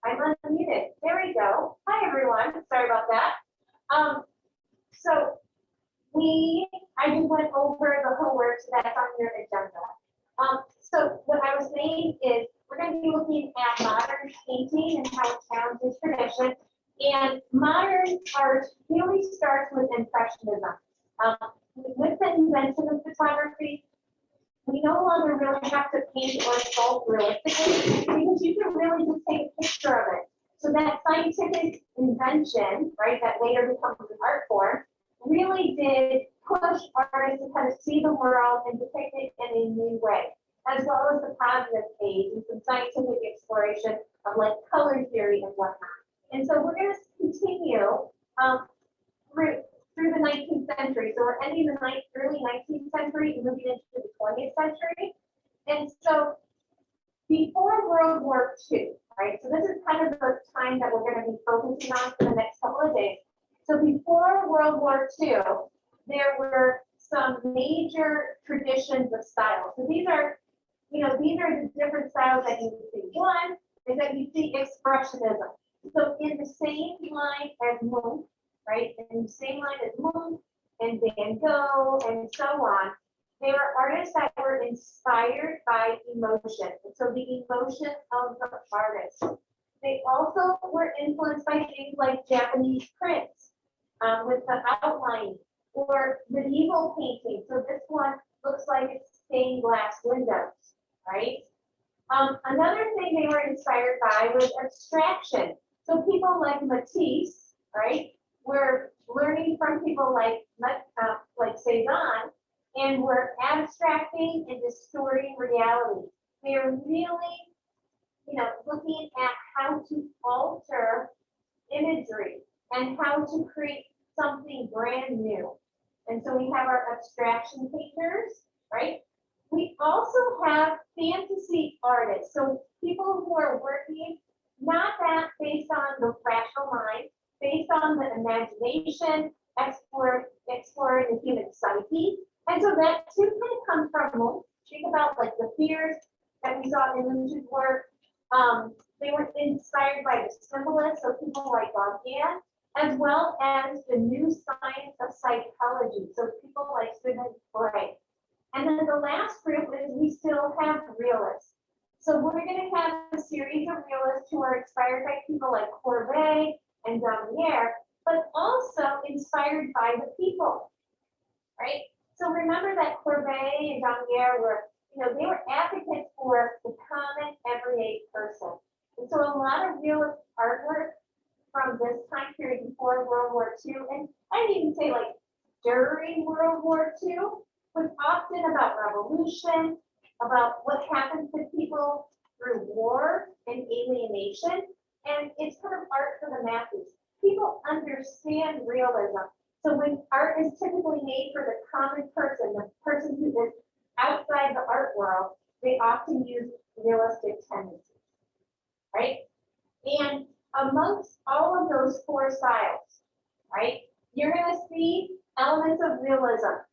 I'm unmuted. There we go. Hi, everyone. Sorry about that. So I just went over the homework that's on your agenda. So what I was saying is we're going to be looking at modern painting and how it challenges tradition. And modern art really starts with Impressionism. With the invention of photography, we no longer really have to paint or sculpt realistically because you can really just take a picture of it. So that scientific invention, right, that later becomes an art form, really did push artists to kind of see the world and depict it in a new way, as well as the positive age and some scientific exploration of like color theory and whatnot. And so we're going to continue through the 19th century. So we're ending the early 19th century and moving into the 20th century. And so before World War II, right? So this is kind of the time that we're going to be focusing on for the next couple of days. So before World War II, there were some major traditions of style. So these are the different styles that you see. One is that you see expressionism. So in the same line as Munch, right? In the same line as Munch and Van Gogh and so on, they were artists that were inspired by emotion. And so the emotion of the artist. They also were influenced by things like Japanese prints with the outlining or medieval painting. So this one looks like it's stained glass windows, right? Another thing they were inspired by was abstraction. So people like Matisse, right, were learning from people like Cezanne, and were abstracting and distorting reality. They are really, looking at how to alter imagery and how to create something brand new. And so we have our abstraction painters, right? We also have fantasy artists. So people who are working not that based on the rational mind, based on the imagination, exploring the human psyche. And so that too kind of comes from Munch. Think about like the fears that we saw in Munch's work. They were inspired by the symbolists, so people like Gauguin, as well as the new science of psychology. So people like Sigmund Freud. And then the last group is we still have realists. So we're going to have a series of realists who are inspired by people like Courbet and Daumier, but also inspired by the people, right? So remember that Courbet and Daumier were, they were advocates for the common everyday person. And so a lot of realist artwork from this time period before World War II, and I'd even say like during World War II, was often about revolution, about what happens to people through war and alienation, and it's kind of art for the masses. People understand realism. So when art is typically made for the common person, the person who is outside the art world, they often use realistic tendencies, right? And amongst all of those four styles, right, you're going to see elements of realism,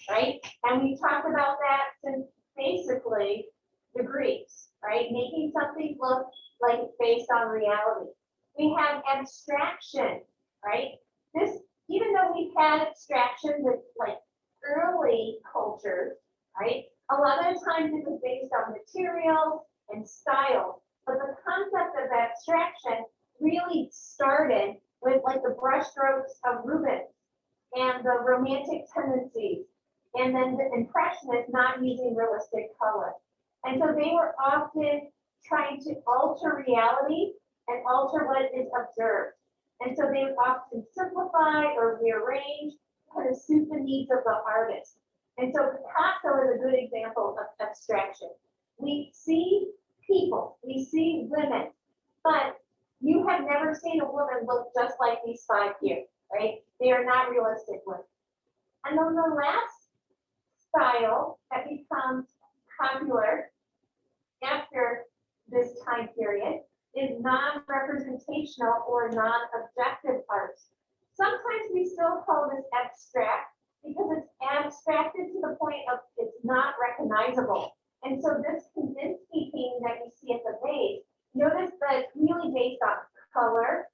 right? And we talked about that since basically the Greeks, right? Making something look like it's based on reality. We have abstraction, right? This, even though we've had abstraction with like early cultures, right? A lot of the times it was based on materials and style, but the concept of abstraction really started with like the brushstrokes of Rubens and the romantic tendencies, and then the Impressionists not using realistic color. And so they were often trying to alter reality and alter what is observed. And so they would often simplify or rearrange to suit the needs of the artist. And so Picasso is a good example of abstraction. We see people, we see women, but you have never seen a woman look just like these five here, right? They are not realistic women. And then the last style that becomes popular after this time period is non-representational or non-objective art. Sometimes we still call this abstract because it's abstracted to the point of it's not recognizable. And so this Kandinsky painting that you see at the base Notice that it's really based on color,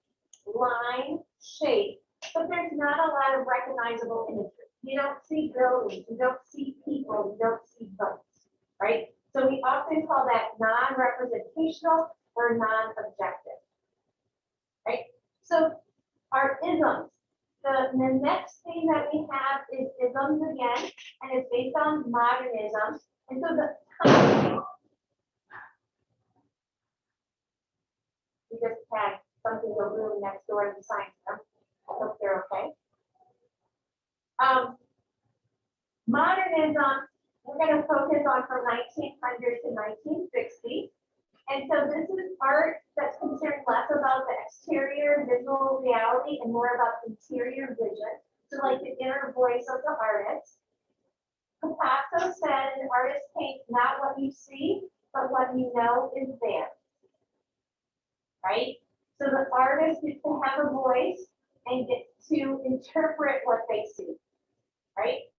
line, shape, but there's not a lot of recognizable imagery. You don't see buildings, you don't see people, you don't see boats, right? So we often call that non-representational or non-objective, right? So our isms. The next thing that we have is isms again, and it's based on modernism. And so we just had something go really next door in the science room. I hope they're okay. Modernism, we're going to focus on from 1900 to 1960. And so this is art that's concerned less about the exterior visual reality and more about interior vision. So like the inner voice of the artist. Picasso said an artist paints not what you see, but what you know is there. Right? So the artist gets to have a voice and gets to interpret what they see. Right?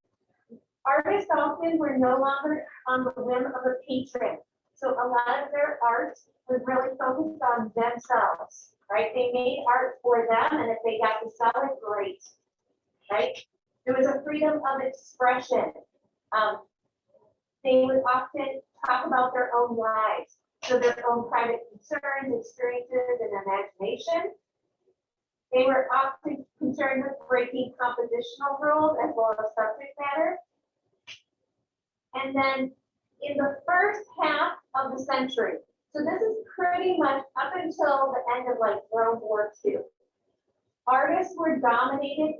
Artists often were no longer on the whim of a patron. So a lot of their art was really focused on themselves, right? They made art for them, and if they got to sell it, great, right? There was a freedom of expression. They would often talk about their own lives, so their own private concerns, experiences, and imagination. They were often concerned with breaking compositional rules as well as subject matter. And then in the first half of the century, so this is pretty much up until the end of like World War II, art was dominated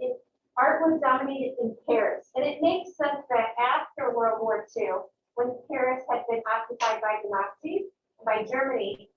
in Paris. And it makes sense that after World War II, when Paris had been occupied by the Nazis, by Germany,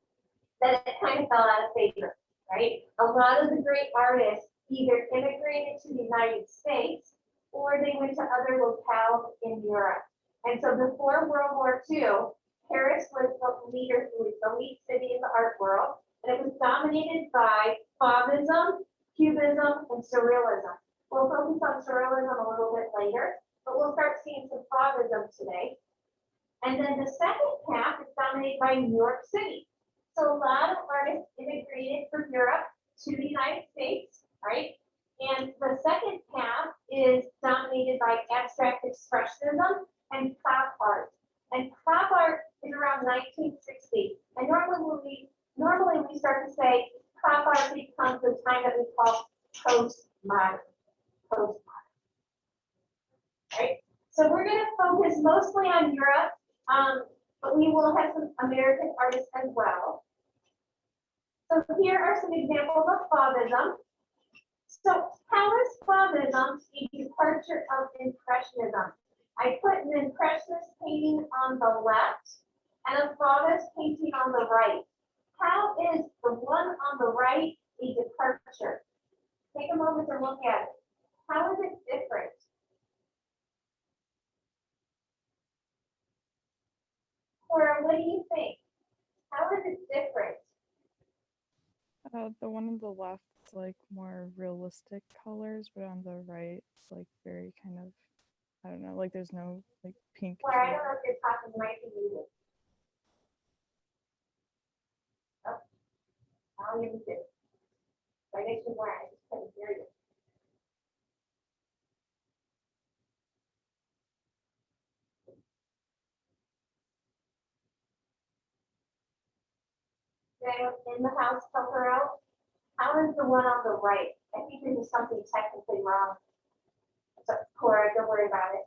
that it kind of fell out of favor, right? A lot of the great artists either immigrated to the United States or they went to other locales in Europe. And so before World War II, Paris was the leader, the lead city in the art world, and it was dominated by Fauvism, Cubism, and Surrealism. We'll focus on Surrealism a little bit later, but we'll start seeing some Fauvism today. And then the second half is dominated by New York City. So a lot of artists immigrated from Europe to the United States, right? And the second half is dominated by abstract expressionism and pop art. And pop art is around 1960. And normally we start to say pop art becomes the time that we call postmodern. Right? So we're going to focus mostly on Europe, but we will have some American artists as well. So here are some examples of Fauvism. So how is Fauvism a departure of Impressionism? I put an Impressionist painting on the left and a Fauvist painting on the right. How is the one on the right a departure? Take a moment to look at it. How is it different? Cora, what do you think? How is it different? The one on the left is like more realistic colors, but on the right it's like very kind of, I don't know, like there's no like pink. Well, I don't know if you're talking might be needed. Oh, I'll use it. Right next to where I just couldn't hear you. Did anyone in the house help her out? How is the one on the right? I think there's something technically wrong. So, Cora, don't worry about it.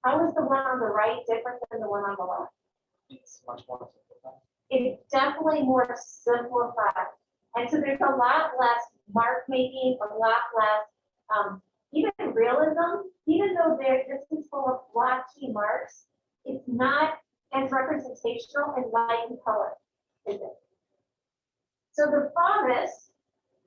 How is the one on the right different than the one on the left? It's much more simplified. It's definitely more simplified. And so there's a lot less mark making, a lot less, even realism, even though this is full of blotchy marks, it's not as representational and light in color, is it? So the Fauvist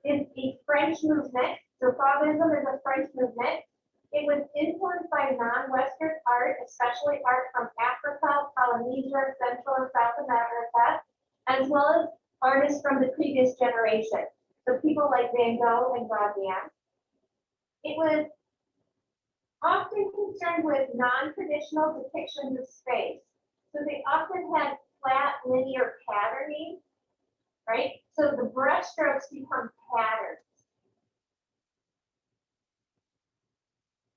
is a French movement. So Fauvism is a French movement. It was influenced by non-Western art, especially art from Africa, Polynesia, Central and South America, as well as artists from the previous generation. So people like Van Gogh and Gauguin. It was often concerned with non-traditional depictions of space. So they often had flat linear patterning, right? So the brush strokes become patterns.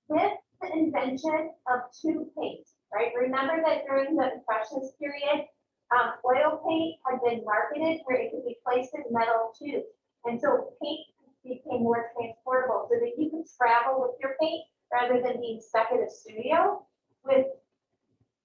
With the invention of tube paint, right? Remember that during the Impressionist period, oil paint had been marketed where it could be placed in metal tubes. And so paint became more transportable so that you could travel with your paint rather than being stuck in a studio with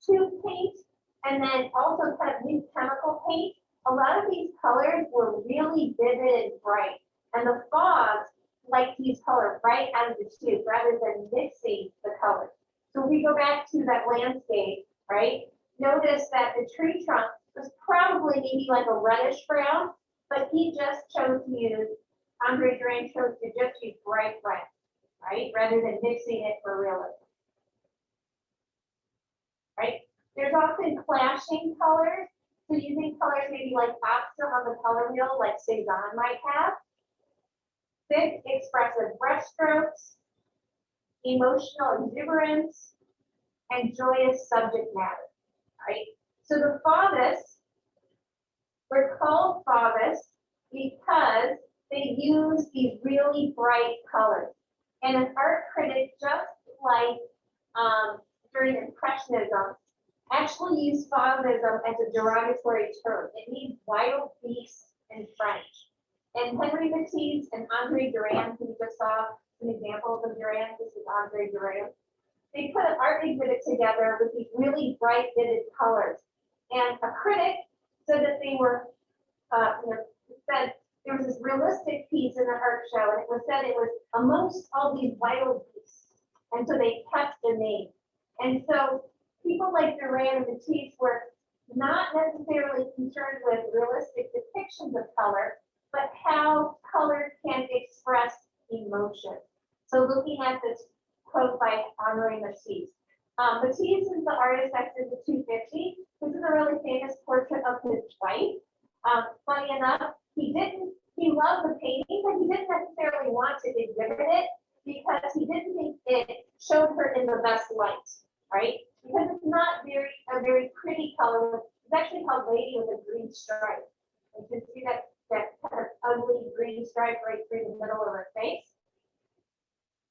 tube paint and then also kind of new chemical paint. A lot of these colors were really vivid and bright. And the fogs like to use color right out of the tube rather than mixing the colors. So if we go back to that landscape, right, notice that the tree trunk was probably maybe like a reddish brown, but he just chose to use, Andre Derain chose to just use bright red, right, rather than mixing it for realism, right? There's often clashing colors, so using colors maybe like opposite on the color wheel, like Cezanne might have. Thick, expressive brushstrokes, emotional exuberance, and joyous subject matter, right? So the Fauvists were called Fauvists because they use these really bright colors. And an art critic, just like during Impressionism, actually used Fauvism as a derogatory term. It means wild beasts in French. And Henri Matisse and Andre Derain, who we just saw some examples of Derain, this is Andre Derain, they put an art exhibit together with these really bright, vivid colors. And a critic said that they were, said there was this realistic piece in the art show, and it was said it was amongst all these wild beasts. And so they kept the name. And so people like Derain and Matisse were not necessarily concerned with realistic depictions of color, but how color can express emotion. So looking at this quote by Henri Matisse. Matisse is the artist that did the 250. This is a really famous portrait of his wife. Funny enough, he loved the painting, but he didn't necessarily want to exhibit it because he didn't think it showed her in the best light, right? Because it's not a very pretty color. It's actually called Lady with a Green Stripe. You can see that kind of ugly green stripe right through the middle of her face.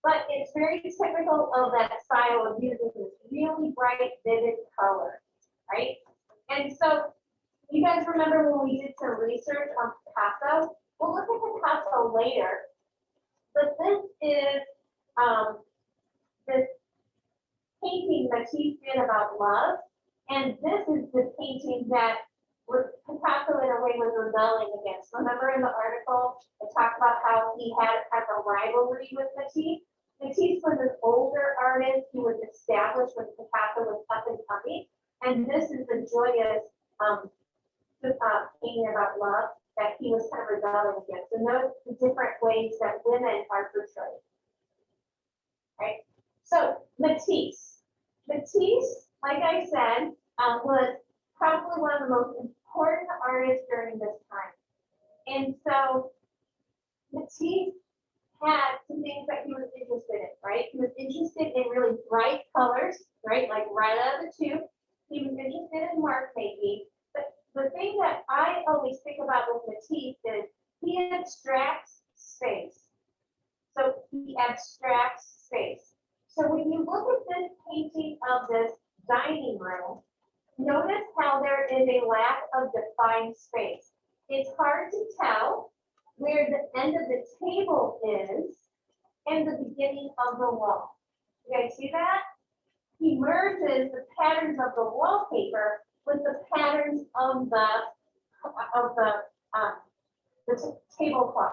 But it's very typical of that style of using this really bright, vivid color, right? And so you guys remember when we did some research on Picasso? We'll look at Picasso later, but this is this painting that he did about love, and this is the painting that Picasso in a way was rebelling against. Remember in the article, I talked about how he had a rivalry with Matisse. Matisse was an older artist who was established when Picasso was up and coming, and this is the joyous painting about love that he was kind of rebelling against. And notice the different ways that women are portrayed. Right? So Matisse, like I said, was probably one of the most important artists during this time. And so Matisse had some things that he was interested in, right? He was interested in really bright colors, right? Like right out of the tube. He was interested in mark making. But the thing that I always think about with Matisse is he abstracts space. So he abstracts space. So when you look at this painting of this dining room, notice how there is a lack of defined space. It's hard to tell where the end of the table is and the beginning of the wall. You guys see that? He merges the patterns of the wallpaper with the patterns of the tablecloth.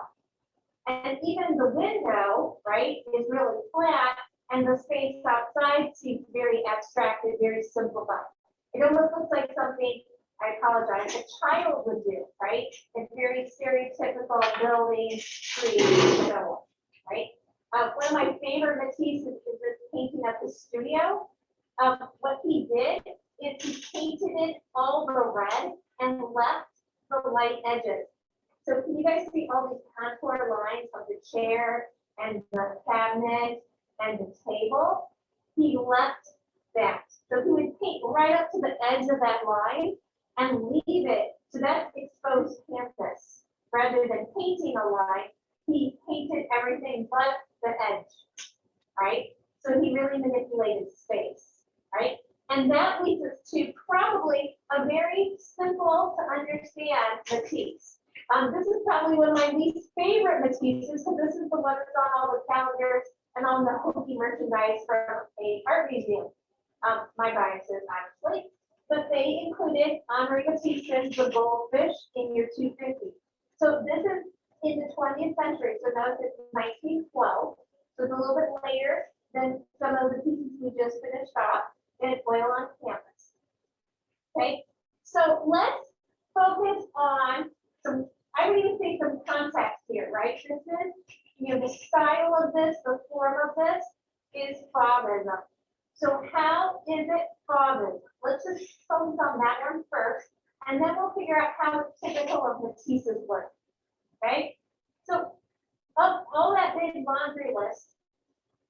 And even the window, right, is really flat, and the space outside seems very abstracted, very simplified. It almost looks like something, I apologize, a child would do, right? It's very stereotypical building, trees, so, right? One of my favorite Matisse is this painting of the studio. What he did is he painted it all the red and left the light edges. So can you guys see all these contour lines of the chair and the cabinet and the table? he left that. So he would paint right up to the edge of that line and leave it, so that's exposed canvas. Rather than painting a line, he painted everything but the edge, right? So he really manipulated space, right? And that leads us to probably a very simple to understand Matisse. This is probably one of my least favorite Matisses, because this is the one that's on all the calendars and on the hokey merchandise from a art museum. My biases, honestly, but they included Henri Matisse's The Goldfish in year 250. So this is in the 20th century, so notice it's 1912, so it's a little bit later than some of the pieces we just finished off, and it's oil on canvas. Okay, so let's focus on some, I would even say some context here, right? This is, the style of this, the form of this is Fauvism. So how is it Fauvism? Let's just focus on that one first, and then we'll figure out how it's typical of Matisse's work. Okay, so of all that big laundry list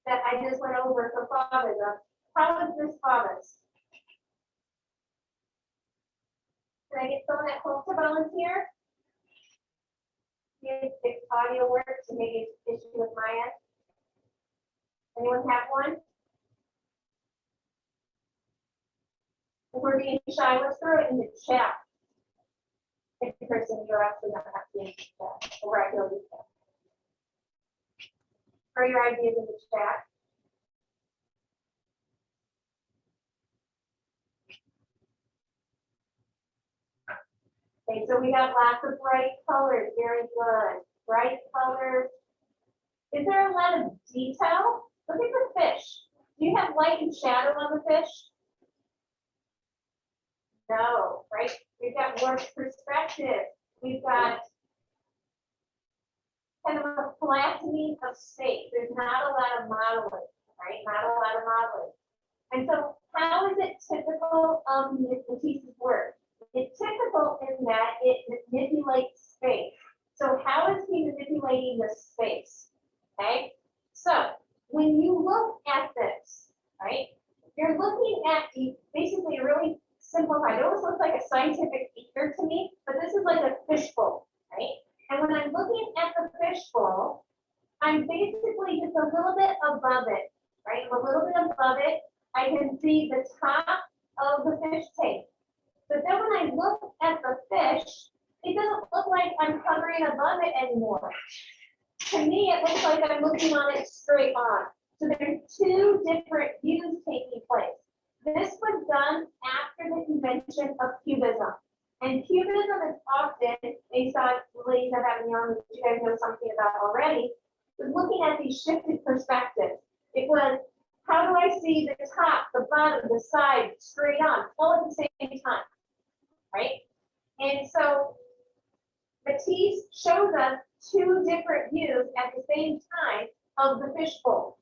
that I just went over for Fauvism, how is this Fauvism? Can I get someone at home to volunteer? If audio works, and maybe it's an issue with my end. Anyone have one? If we're being shy, let's throw it in the chat. If the person you're actually not happy in the chat, or I go to the chat. Are your ideas in the chat? Okay, so we got lots of bright colors, very good. Bright colors. Is there a lot of detail? Look at the fish. Do you have light and shadow on the fish? No, right? We've got more perspective. We've got kind of a flattening of space. There's not a lot of modeling, right? Not a lot of modeling. And so how is it typical of Matisse's work? It's typical in that it manipulates space. So how is he manipulating the space? Okay, so when you look at this, right, you're looking at basically a really simplified, it almost looks like a scientific beaker to me, but this is like a fishbowl, right? And when I'm looking at the fishbowl, I'm basically just a little bit above it, right? A little bit above it, I can see the top of the fish tank. But then when I look at the fish, it doesn't look like I'm hovering above it anymore. To me, it looks like I'm looking on it straight on. So there's two different views taking place. This was done after the invention of Cubism. And Cubism is often, based on ladies that have young, which you guys know something about already, was looking at these shifted perspectives. It was, how do I see the top, the bottom, the side, straight on, all at the same time, right? And so Matisse shows us two different views at the same time of the fishbowl.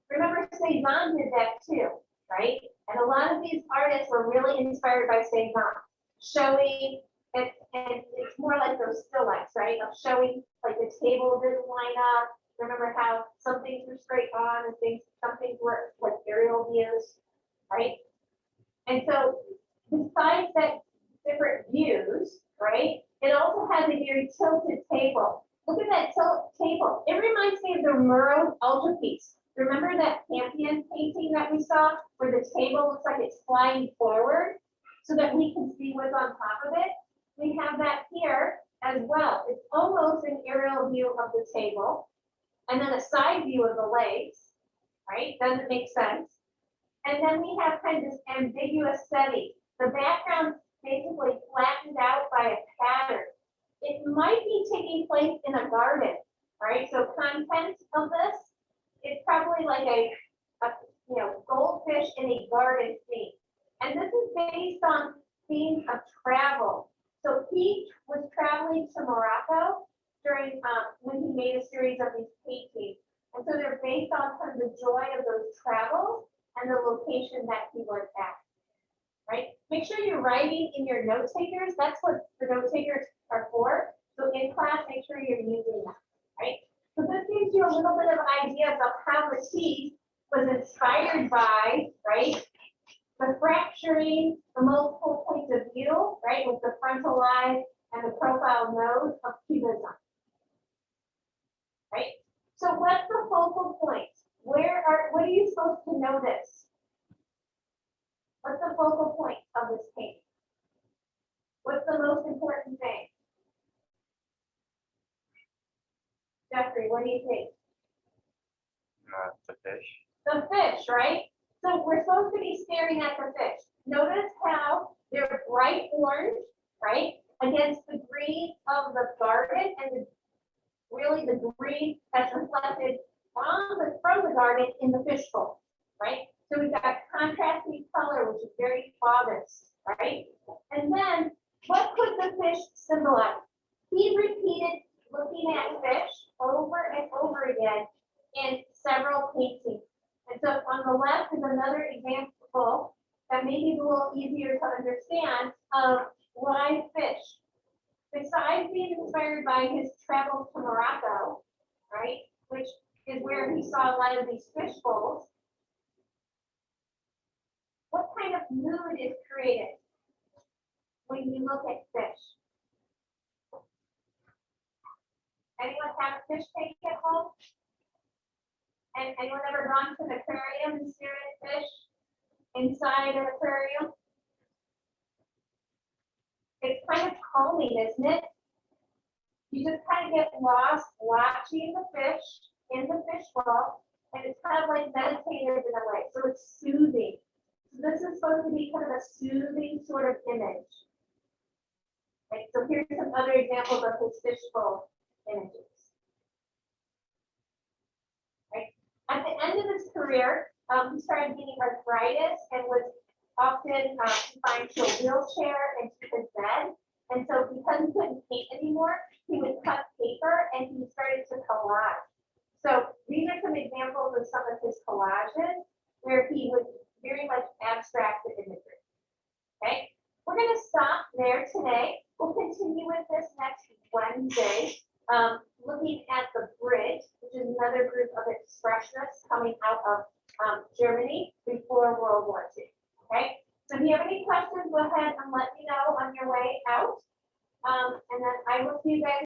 Remember, Cézanne did that too, right? And a lot of these artists were really inspired by Cézanne, showing, and it's more like those still lifes, right? Of showing like the table didn't line up. Remember how some things were straight on and some things were like aerial views, right? And so besides that different views, right? It also has a very tilted table. Look at that table. It reminds me of the Murrow's altarpiece. Remember that Campion painting that we saw where the table looks like it's flying forward so that we can see what's on top of it? We have that here as well. It's almost an aerial view of the table and then a side view of the legs, right? Doesn't make sense. And then we have kind of this ambiguous setting. The background basically flattened out by a pattern. It might be taking place in a garden, right? So content of this, it's probably like a goldfish in a garden scene. And this is based on themes of travel. So he was traveling to Morocco during when he made a series of these paintings. And so they're based on kind of the joy of those travels and the location that he was at. Right? Make sure you're writing in your note takers. That's what the note takers are for. So in class, make sure you're using them, right? So this gives you a little bit of idea about how Matisse was inspired by, right, the fracturing, the multiple points of view, right, with the frontal eye and the profile nose of Cubism. Right? So what's the focal point? What are you supposed to notice? What's the focal point of this painting? What's the most important thing? Jeffrey, what do you think? The fish. The fish, right? So we're supposed to be staring at the fish. Notice how they're bright orange, right? Against the green of the garden and really the green that's reflected from the garden in the fishbowl, right? So we've got contrasting color, which is very Fauvism, right? And then what could the fish symbolize? He repeated looking at fish over and over again in several paintings. And so on the left is another example that maybe is a little easier to understand of live fish. Besides being inspired by his travels to Morocco, right, which is where he saw a lot of these fish bowls, what kind of mood is created when you look at fish? Anyone have a fish tank at home? And anyone ever gone to an aquarium and stared at fish inside an aquarium? It's kind of calming, isn't it? You just kind of get lost watching the fish in the fish bowl, and it's kind of like meditative in a way. So it's soothing. So this is supposed to be kind of a soothing sort of image. Right, so here's some other examples of his fish bowl images. Right. At the end of his career, he started getting arthritis and was often confined to a wheelchair and to his bed. And so because he couldn't paint anymore, he would cut paper and he started to collage. So these are some examples of some of his collages where he would very much abstract the imagery. Okay, we're going to stop there today. We'll continue with this next Wednesday, looking at the bridge, which is another group of expressionists coming out of Germany before World War II. Okay, so if you have any questions, go ahead and let me know on your way out. And then I will see you guys